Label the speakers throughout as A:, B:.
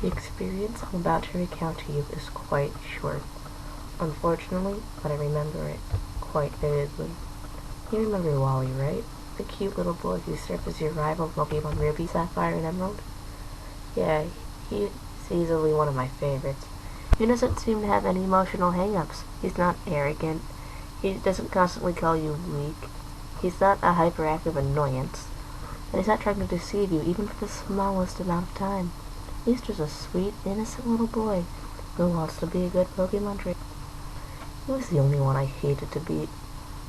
A: The experience I'm about to recount to you is quite short, unfortunately, but I remember it quite vividly. You remember Wally, right? The cute little boy who served as your rival Pokemon Ruby, Sapphire, and Emerald? Yeah, he's easily one of my favorites. He doesn't seem to have any emotional hang-ups. He's not arrogant. He doesn't constantly call you weak. He's not a hyperactive annoyance. And he's not trying to deceive you even for the smallest amount of time. He's just a sweet, innocent little boy who wants to be a good Pokemon trainer. He was the only one I hated to beat,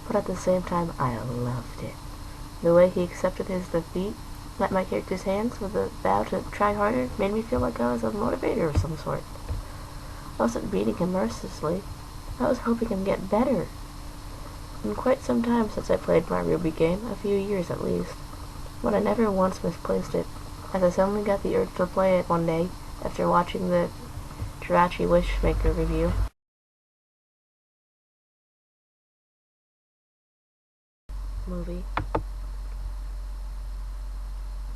A: but at the same time I loved it. The way he accepted his defeat, met my character's hands with a vow to try harder, made me feel like I was a motivator of some sort. I wasn't beating him mercilessly. I was helping him get better. In quite some time since I played my Ruby game, a few years at least, but I never once misplaced it, as I suddenly got the urge to play it one day after watching the Jirachi Wishmaker review. Movie.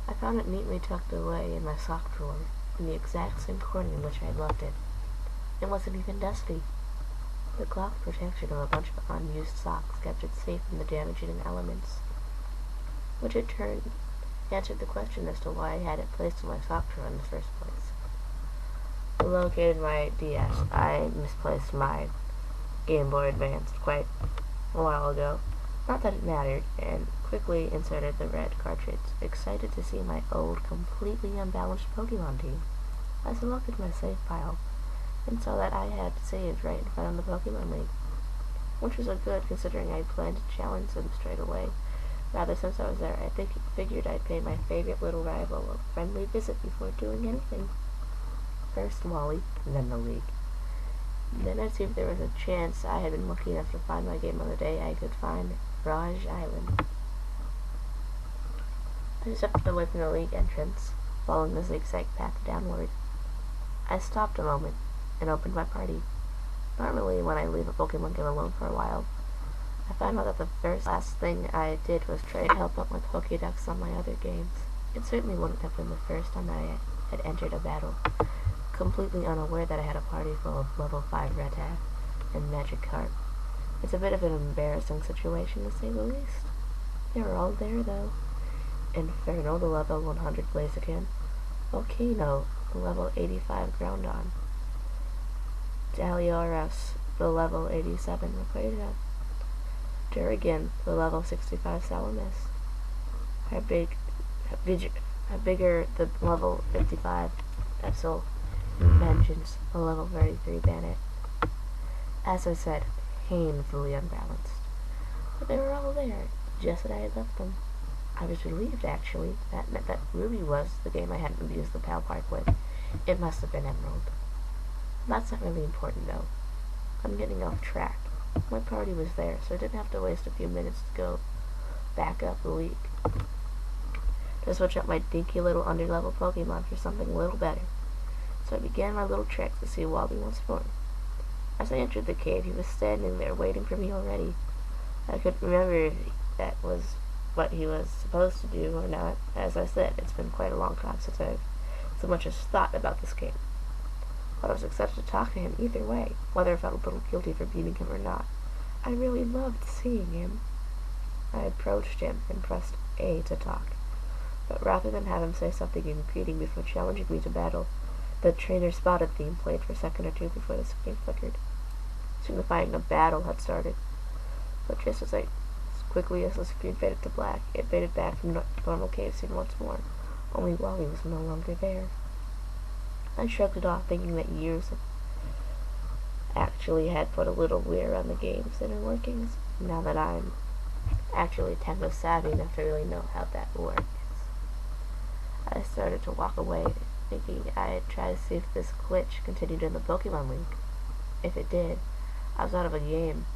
A: I found it neatly tucked away in my sock drawer, in the exact same corner in which I had left it. It wasn't even dusty. The cloth protection of a bunch of unused socks kept it safe from the damaging elements, which in turn answered the question as to why I had it placed in my sock drawer in the first place. I located my DS. I misplaced my Game Boy Advance quite a while ago. Not that it mattered, and quickly inserted the red cartridge, excited to see my old, completely unbalanced Pokemon team. I selected my save file, and saw that I had saved right in front of the Pokemon League, which was a good considering I planned to challenge them straight away. Rather, since I was there, I figured I'd pay my favorite little rival a friendly visit before doing anything. First Wally, then the League. Then I'd see if there was a chance I had been lucky enough to find my game on the day I could find Raj Island. I stepped away from the League entrance, following the zigzag path downward. I stopped a moment and opened my party. Normally, when I leave a Pokemon game alone for a while, I found out that the last thing I did was try to help out with Pokédex on my other games. It certainly wouldn't have been the first time that I had entered a battle, completely unaware that I had a party full of level 5 Rattata and Magikarp. It's a bit of an embarrassing situation, to say the least. They were all there, though. Inferno, the level 100 Blaziken. Volcano, the level 85 Groudon. Dalioris, the level 87 Rayquaza. Durrigan, the level 65 Salamis. Bigger, the level 55 Epsil. Vengeance, the level 33 Bannet. As I said, painfully unbalanced. But they were all there, just as I had left them. I was relieved, actually. That meant that Ruby was the game I hadn't abused the Pal Park with. It must have been Emerald. That's not really important, though. I'm getting off track. My party was there, so I didn't have to waste a few minutes to go back up the League to switch out my dinky little underlevel Pokemon for something a little better. So I began my little trek to see Wally once more. As I entered the cave, he was standing there waiting for me already. I couldn't remember if that was what he was supposed to do or not. As I said, it's been quite a long time since I've so much as thought about this game. But I was excited to talk to him either way, whether I felt a little guilty for beating him or not. I really loved seeing him. I approached him and pressed A to talk. But rather than have him say something in greeting before challenging me to battle, the trainer spotted theme played for a second or two before the screen flickered, signifying a battle had started. But just as quickly as the screen faded to black, it faded back from normal cave scene once more, only Wally was no longer there. I shrugged it off, thinking that years actually had put a little wear on the game's inner workings, now that I'm actually techno-savvy enough to really know how that works. I started to walk away, thinking I'd try to see if this glitch continued in the Pokemon League. If it did, I was out of a game.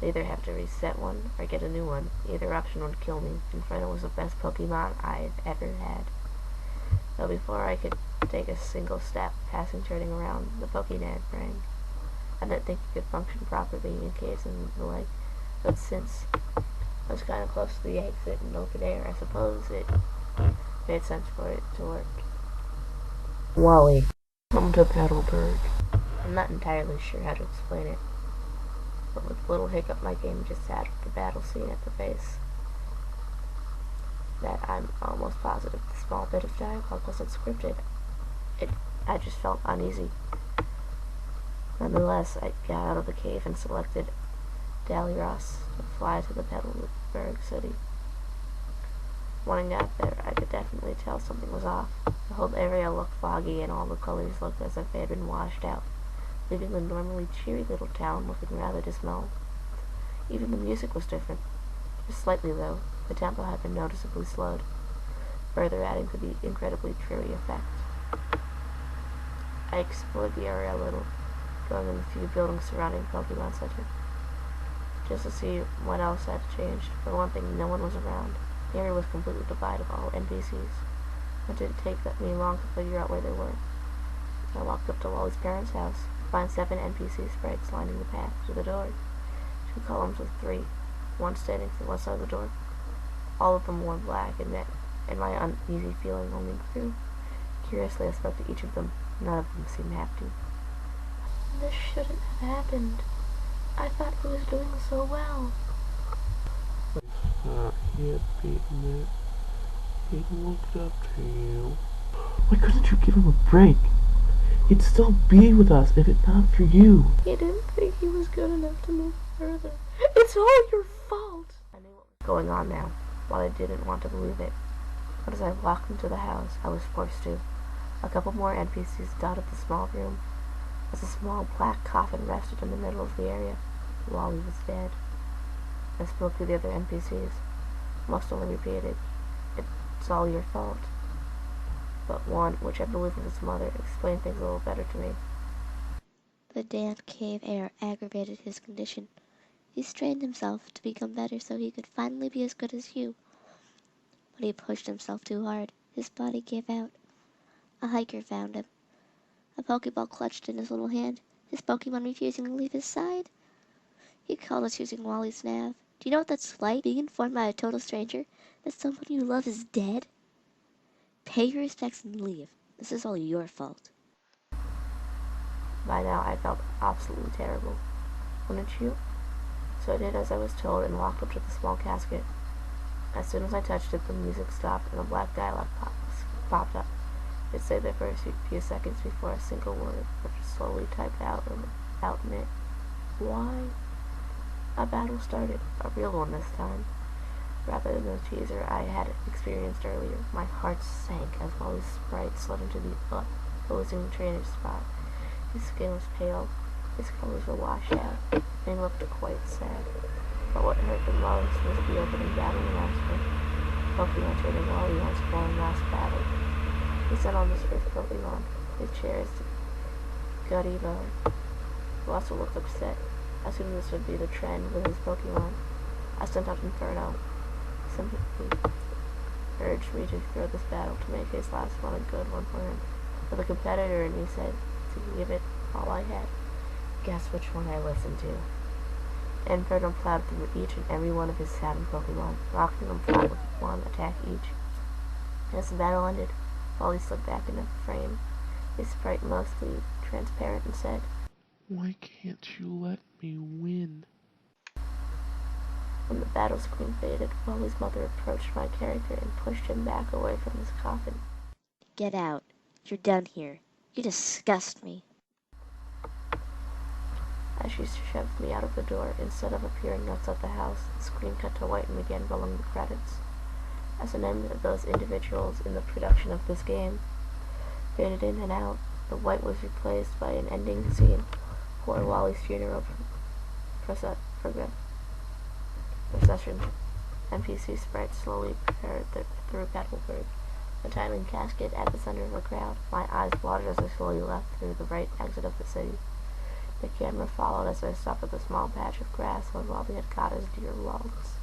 A: I'd either have to reset one or get a new one. Either option would kill me. Inferno was the best Pokemon I'd ever had. Though before I could take a single step, turning around, the Pokédex rang. I didn't think it could function properly in caves and the like, but since I was kind of close to the exit in open air, I suppose it made sense for it to work. Wally.
B: Come to Paddleberg.
A: I'm not entirely sure how to explain it, but with little hiccup my game just had with the battle scene at the base. That I'm almost positive the small bit of dialogue wasn't scripted. I just felt uneasy. Nonetheless, I got out of the cave and selected Daliros to fly to the Petalburg city. When I got there, I could definitely tell something was off. The whole area looked foggy and all the colors looked as if they had been washed out, leaving the normally cheery little town looking rather dismal. Even the music was different. Just slightly, though. The tempo had been noticeably slowed, further adding to the incredibly dreary effect. I explored the area a little, going in the few buildings surrounding Pokemon Center, just to see what else had changed. For one thing, no one was around. The area was completely devoid of all NPCs. It didn't take me long to figure out where they were. I walked up to Wally's parents' house, to find 7 NPC sprites lining the path to the door. 2 columns with 3, one standing to the west side of the door. All of them wore black, and my uneasy feeling only grew. Curiously, I spoke to each of them. None of them seemed happy. This shouldn't have happened. I thought he was doing so well.
B: He had beaten it. He looked up to you. Why couldn't you give him a break? He'd still be with us if it not for you.
A: He didn't think he was good enough to move further. It's all your fault. I knew what was going on now, while I didn't want to believe it. But as I walked into the house, I was forced to. A couple more NPCs dotted the small room. As a small black coffin rested in the middle of the area, Wally was dead. I spoke to the other NPCs. Most only repeated, "It's all your fault." But one, which I believe was his mother, explained things a little better to me.
C: The damp cave air aggravated his condition. He strained himself to become better so he could finally be as good as you. But he pushed himself too hard. His body gave out. A hiker found him. A Pokeball clutched in his little hand, his Pokemon refusing to leave his side. He called us using Wally's nav. Do you know what that's like, being informed by a total stranger that someone you love is dead? Pay your respects and leave. This is all your fault.
A: By now, I felt absolutely terrible. Wouldn't you? So I did as I was told and walked up to the small casket. As soon as I touched it, the music stopped and a black dialogue popped up. It stayed there for a few seconds before a single word, which slowly typed out in it. Why? A battle started, a real one this time. Rather than the teaser I had experienced earlier, my heart sank as Wally's sprite slid into the opposing trainer's spot. His skin was pale, his colors were washed out, and he looked quite sad. But what hurt the most was the opening battle announcement. Pokemon trainer Wally once won last battle. He sent on this earth Pokemon. His cherished Godiva, who also looked upset. I assumed this would be the trend with his Pokemon. I sent out Inferno. Sympathy urged me to throw this battle to make his last one a good one for him. But the competitor in me said to give it all I had. Guess which one I listened to. Inferno plowed through each and every one of his 7 Pokemon, knocking them flat with one attack each. As the battle ended, Wally slid back into the frame, his sprite mostly transparent, and said,
B: Why can't you let me win?
A: When the battle screen faded, Wally's mother approached my character and pushed him back away from his coffin.
C: Get out. You're done here. You disgust me.
A: As she shoved me out of the door, instead of appearing outside the house, the screen cut to white and began rolling the credits. As an end of those individuals in the production of this game faded in and out, the white was replaced by an ending scene for Wally's funeral procession. NPC sprites slowly prepared through Petalburg, a tiny casket at the center of the crowd. My eyes watered as I slowly left through the right exit of the city. The camera followed as I stopped at the small patch of grass where Wally had caught his deer logs.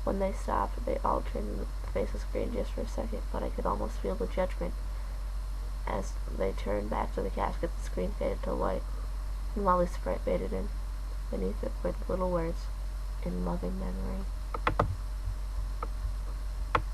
A: When they stopped, they all turned to face the screen just for a second, but I could almost feel the judgment. As they turned back to the casket, the screen faded to white, and Wally's sprite faded in. Beneath it were the little words, "In loving memory."